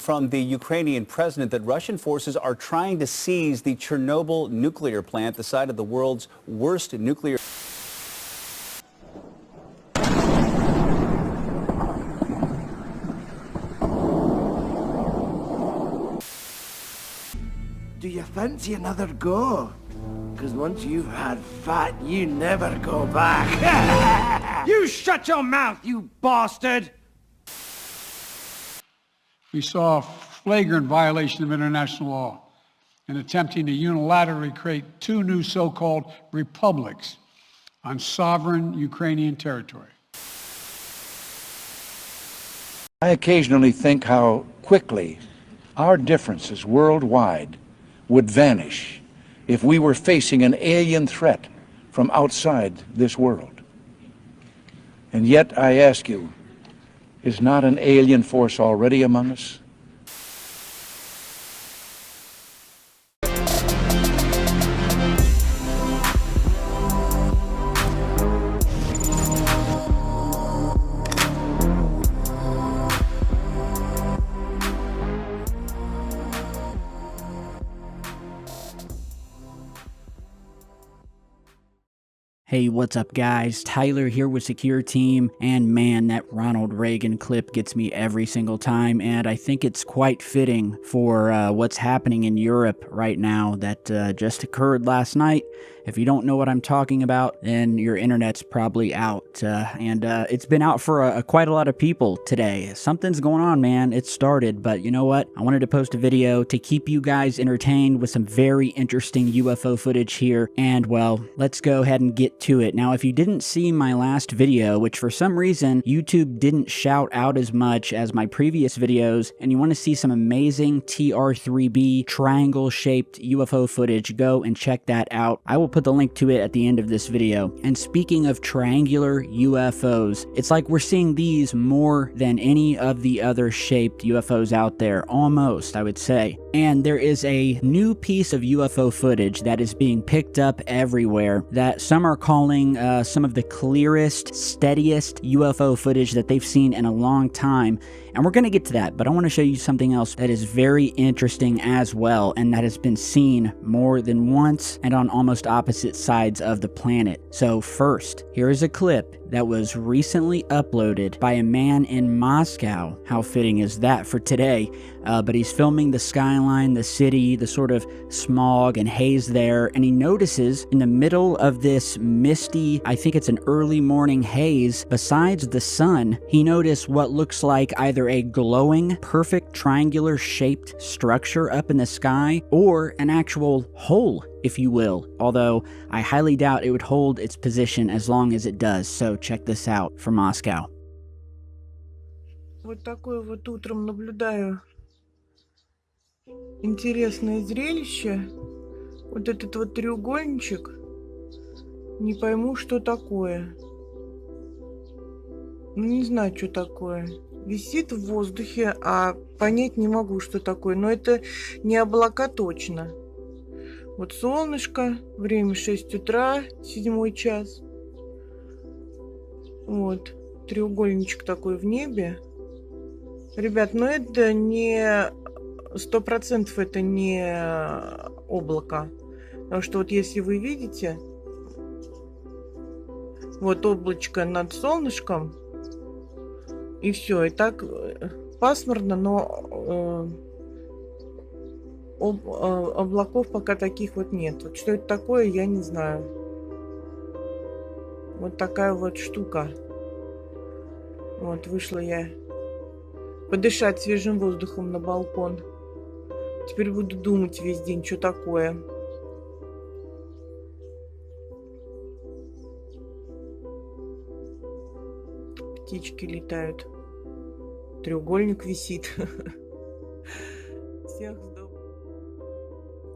from the Ukrainian president that Russian forces are trying to seize the Chernobyl nuclear plant, the site of the world's worst nuclear. Do you fancy another go? Because once you've had fat, you never go back. You shut your mouth, you bastard! We saw a flagrant violation of international law in attempting to unilaterally create two new so-called republics on sovereign Ukrainian territory. I occasionally think how quickly our differences worldwide would vanish if we were facing an alien threat from outside this world. And yet, I ask you, is not an alien force already among us? Hey, what's up guys? Tyler here with Secureteam, and man, that Ronald Reagan clip gets me every single time, and I think it's quite fitting for what's happening in Europe right now that just occurred last night. If you don't know what I'm talking about, then your internet's probably out, and it's been out for quite a lot of people today. Something's going on, man. It started, but you know what? I wanted to post a video to keep you guys entertained with some very interesting UFO footage here, and well, let's go ahead and get to it. Now, if you didn't see my last video, which for some reason YouTube didn't shout out as much as my previous videos, and you want to see some amazing TR-3B triangle-shaped UFO footage, go and check that out. I will put the link to it at the end of this video. And speaking of triangular UFOs, it's like we're seeing these more than any of the other shaped UFOs out there, almost, I would say. And there is a new piece of UFO footage that is being picked up everywhere that some are calling some of the clearest, steadiest UFO footage that they've seen in a long time. And we're going to get to that, but I want to show you something else that is very interesting as well, and that has been seen more than once and on almost opposite sides of the planet. So first, here is a clip that was recently uploaded by a man in Moscow. How fitting is that for today? But he's filming the skyline, the city, the sort of smog and haze there, and he notices in the middle of this misty, I think it's an early morning haze, besides the sun, he noticed what looks like either a glowing, perfect triangular shaped structure up in the sky, or an actual hole, if you will, although I highly doubt it would hold its position as long as it does. So check this out from Moscow. Вот такое вот утром наблюдаю интересное зрелище. Вот этот вот треугольничек. Не пойму, что такое. Ну, не знаю, что такое. Висит в воздухе, а понять не могу, что такое. Но это не облака точно. Вот солнышко, время 6 утра, 7 час. Вот, треугольничек такой в небе. Ребят, ну это не 100% это не облако. Потому что вот если вы видите, вот облачко над солнышком, и все, и так пасмурно, но облаков пока таких вот нет. Вот что это такое, я не знаю. Вот такая вот штука. Вот вышла я подышать свежим воздухом на балкон. Теперь буду думать весь день, что такое. Птички летают. Треугольник висит. Всех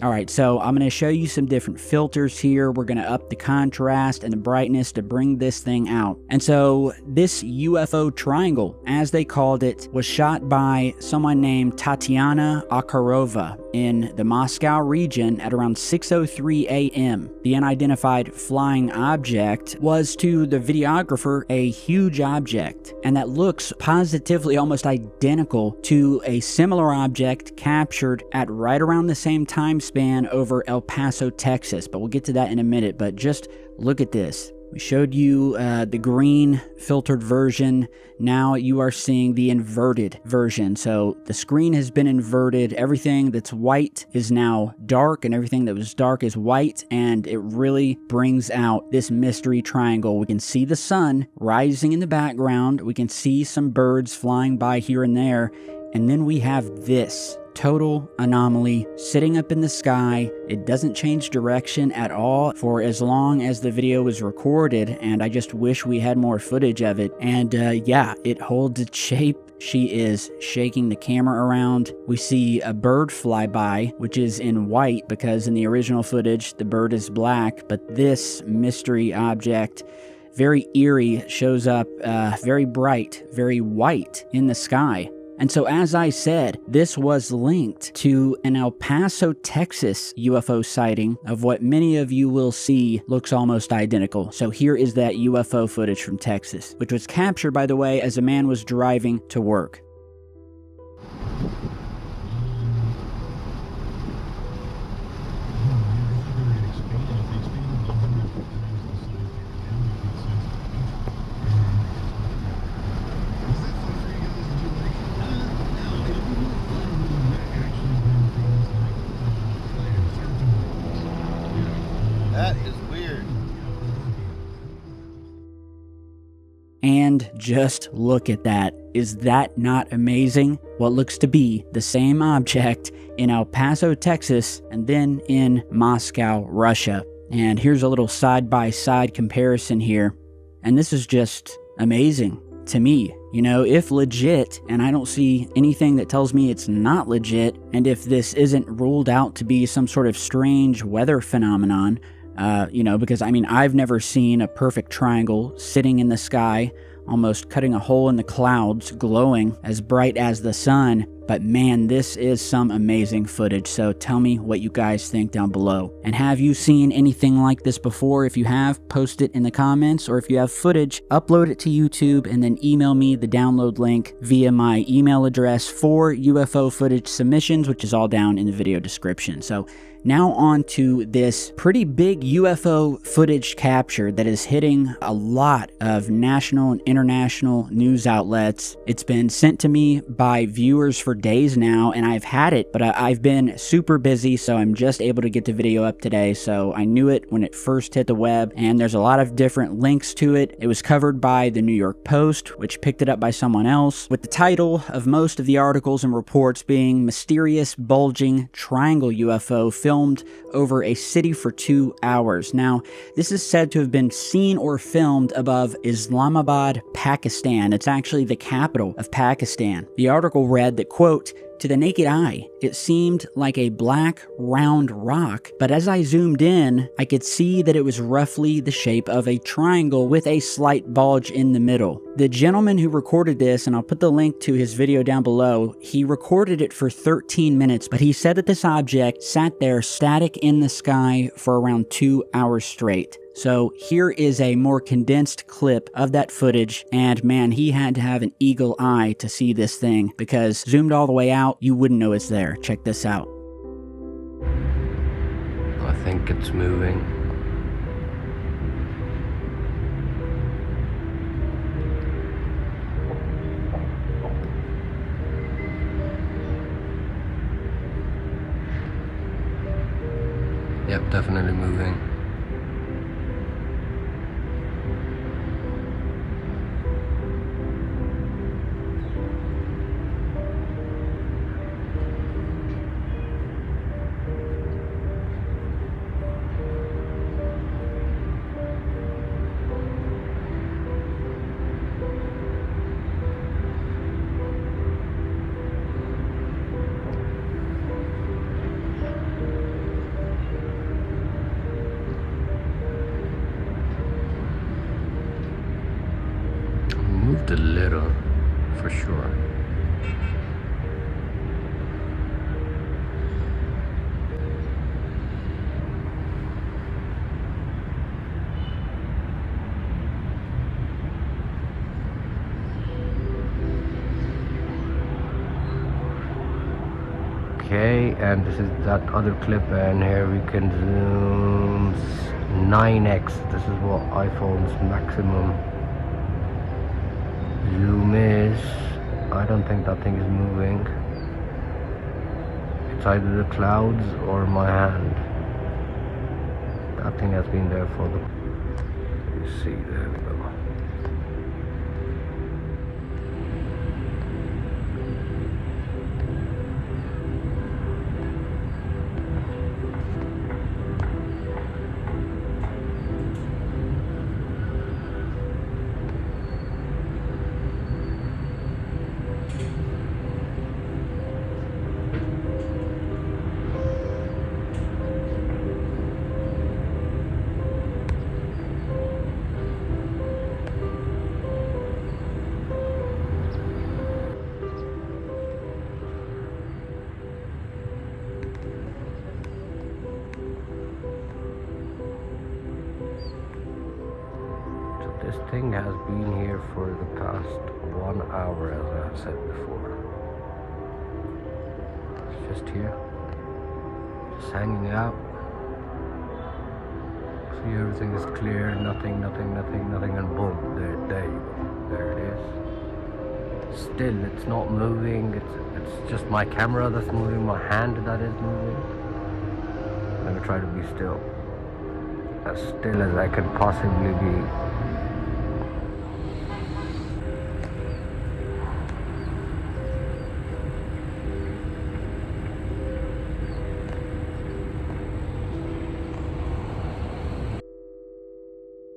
All right, so I'm going to show you some different filters here. We're going to up the contrast and the brightness to bring this thing out. And so this UFO triangle, as they called it, was shot by someone named Tatiana Akarova in the Moscow region at around 6:03 a.m. The unidentified flying object was to the videographer a huge object, and that looks positively almost identical to a similar object captured at right around the same time span over El Paso, Texas. But we'll get to that in a minute. But just look at this. We showed you the green filtered version. Now you are seeing the inverted version. So the screen has been inverted. Everything that's white is now dark, and everything that was dark is white. And it really brings out this mystery triangle. We can see the sun rising in the background. We can see some birds flying by here and there. And then we have this total anomaly sitting up in the sky. It doesn't change direction at all for as long as the video was recorded, and I just wish we had more footage of it. And yeah, it holds its shape. She is shaking the camera around. We see a bird fly by, which is in white because in the original footage the bird is black, but this mystery object, very eerie, shows up very bright, very white in the sky. And so, as I said, this was linked to an El Paso, Texas UFO sighting of what many of you will see looks almost identical. So here is that UFO footage from Texas, which was captured, by the way, as a man was driving to work. That is weird. And just look at that. Is that not amazing? What looks to be the same object in El Paso, Texas, and then in Moscow, Russia. And here's a little side-by-side comparison here. And this is just amazing to me. You know, if legit, and I don't see anything that tells me it's not legit, and if this isn't ruled out to be some sort of strange weather phenomenon, you know, because I mean, I've never seen a perfect triangle sitting in the sky, almost cutting a hole in the clouds, glowing as bright as the sun. But man, this is some amazing footage. So tell me what you guys think down below. And have you seen anything like this before? If you have, post it in the comments, or if you have footage, upload it to YouTube and then email me the download link via my email address for UFO footage submissions, which is all down in the video description. So now on to this pretty big UFO footage capture that is hitting a lot of national and international news outlets. It's been sent to me by viewers for days now, and I've had it, but I've been super busy, so I'm just able to get the video up today. So I knew it when it first hit the web, and there's a lot of different links to it. It was covered by the New York Post, which picked it up by someone else, with the title of most of the articles and reports being "Mysterious Bulging Triangle UFO Filmed over a City for 2 hours." Now, this is said to have been seen or filmed above Islamabad, Pakistan. It's actually the capital of Pakistan. The article read that, quote, "To the naked eye, it seemed like a black, round rock, but as I zoomed in, I could see that it was roughly the shape of a triangle with a slight bulge in the middle." The gentleman who recorded this, and I'll put the link to his video down below, he recorded it for 13 minutes, but he said that this object sat there static in the sky for around 2 hours straight. So here is a more condensed clip of that footage, and man, he had to have an eagle eye to see this thing, because zoomed all the way out, you wouldn't know it's there. Check this out. I think it's moving. Yep, definitely moving. sure. Okay, and this is that other clip, and here we can zoom 9x. This is what iPhone's maximum zoom is. I don't think that thing is moving. It's either the clouds or my hand. That thing has been there for the... You see, there we go. This thing has been here for the past 1 hour, as I have said before. It's just here, just hanging out. See, everything is clear, nothing, and boom, there you go. There it is. Still, it's not moving. It's just my camera that's moving, my hand that is moving. Let me try to be still as I can possibly be.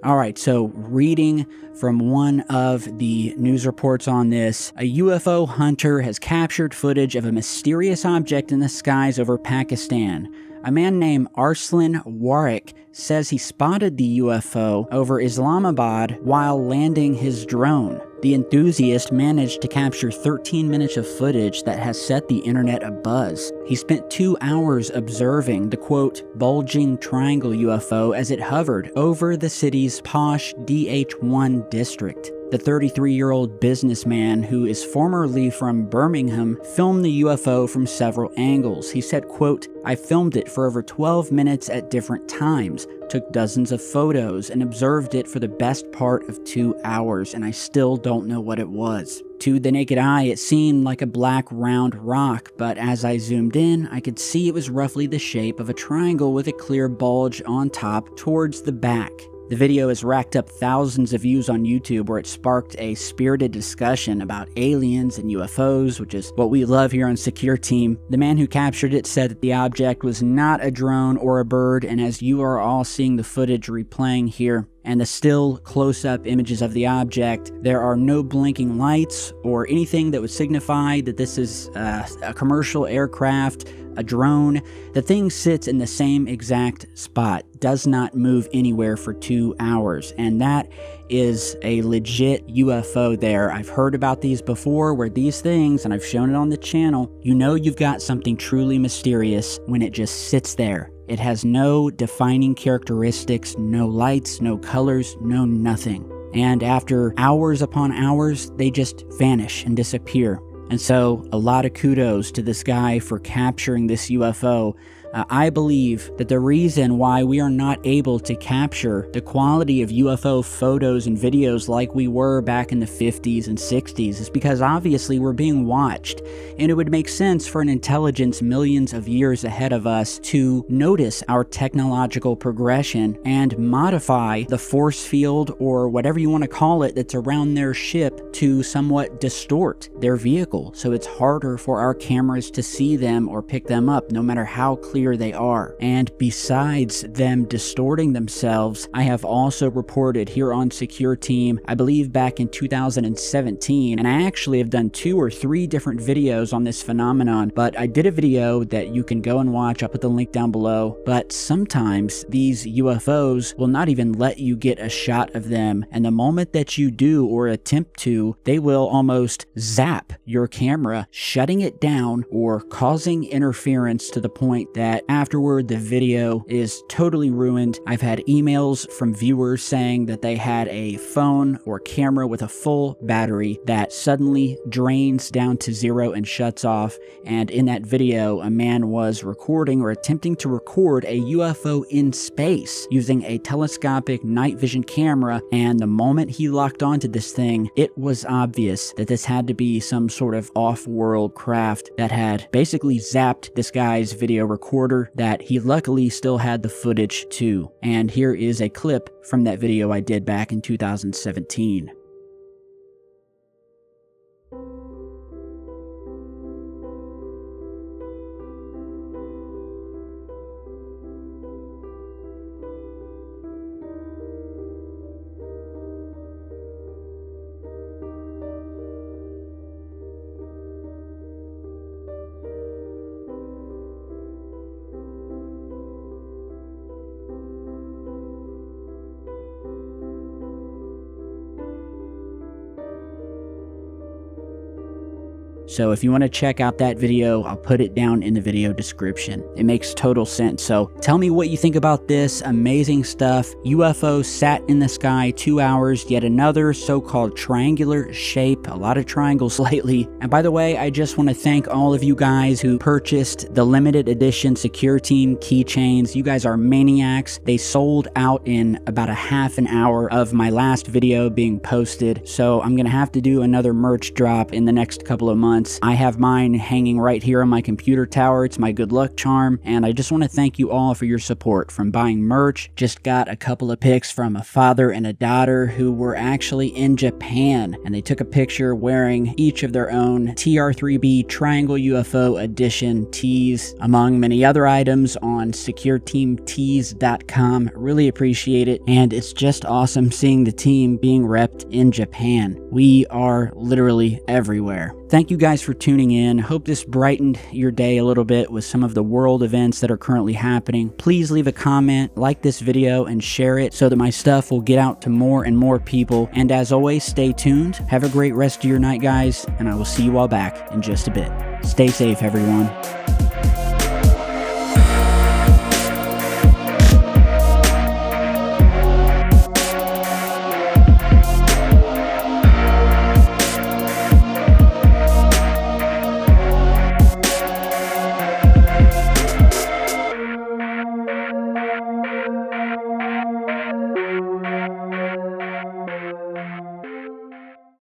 All right, so reading from one of the news reports on this, a UFO hunter has captured footage of a mysterious object in the skies over Pakistan. A man named Arslan Warwick says he spotted the UFO over Islamabad while landing his drone. The enthusiast managed to capture 13 minutes of footage that has set the internet abuzz. He spent 2 hours observing the, quote, bulging triangle UFO as it hovered over the city's posh DH1 district. The 33-year-old businessman, who is formerly from Birmingham, filmed the UFO from several angles. He said, quote, I filmed it for over 12 minutes at different times, took dozens of photos, and observed it for the best part of 2 hours, and I still don't know what it was. To the naked eye, it seemed like a black round rock, but as I zoomed in, I could see it was roughly the shape of a triangle with a clear bulge on top towards the back. The video has racked up thousands of views on YouTube, where it sparked a spirited discussion about aliens and UFOs, which is what we love here on Secure Team. The man who captured it said that the object was not a drone or a bird, and as you are all seeing the footage replaying here, and the still close-up images of the object, there are no blinking lights or anything that would signify that this is a commercial aircraft, a drone. The thing sits in the same exact spot, does not move anywhere for 2 hours, and that is a legit UFO there. I've heard about these before, where these things, and I've shown it on the channel, you know you've got something truly mysterious when it just sits there. It has no defining characteristics, no lights, no colors, no nothing. And after hours upon hours, they just vanish and disappear. And so, a lot of kudos to this guy for capturing this UFO. I believe that the reason why we are not able to capture the quality of UFO photos and videos like we were back in the 50s and 60s is because obviously we're being watched, and it would make sense for an intelligence millions of years ahead of us to notice our technological progression and modify the force field, or whatever you want to call it, that's around their ship to somewhat distort their vehicle, so it's harder for our cameras to see them or pick them up, no matter how clear clear they are. And besides them distorting themselves, I have also reported here on Secure Team, I believe back in 2017, and I actually have done 2 or 3 different videos on this phenomenon, but I did a video that you can go and watch. I'll put the link down below. But sometimes these UFOs will not even let you get a shot of them, and the moment that you do or attempt to, they will almost zap your camera, shutting it down or causing interference to the point that afterward the video is totally ruined. I've had emails from viewers saying that they had a phone or camera with a full battery that suddenly drains down to 0 and shuts off, and in that video a man was recording or attempting to record a UFO in space using a telescopic night vision camera, and the moment he locked onto this thing, it was obvious that this had to be some sort of off-world craft that had basically zapped this guy's video recorder that he luckily still had the footage too. And here is a clip from that video I did back in 2017. So if you want to check out that video, I'll put it down in the video description. It makes total sense. So tell me what you think about this amazing stuff. UFO sat in the sky 2 hours, yet another so-called triangular shape. A lot of triangles lately. And by the way, I just want to thank all of you guys who purchased the limited edition Secureteam keychains. You guys are maniacs. They sold out in about a half an hour of my last video being posted. So I'm going to have to do another merch drop in the next couple of months. I have mine hanging right here on my computer tower. It's my good luck charm, and I just want to thank you all for your support, from buying merch. Just got a couple of pics from a father and a daughter who were actually in Japan, and they took a picture wearing each of their own TR3B Triangle UFO Edition tees, among many other items, on SecureteamTees.com. Really appreciate it, and it's just awesome seeing the team being repped in Japan. We are literally everywhere. Thank you guys for tuning in. Hope this brightened your day a little bit with some of the world events that are currently happening. Please leave a comment, like this video, and share it so that my stuff will get out to more and more people. And as always, stay tuned. Have a great rest of your night, guys, and I will see you all back in just a bit. Stay safe, everyone.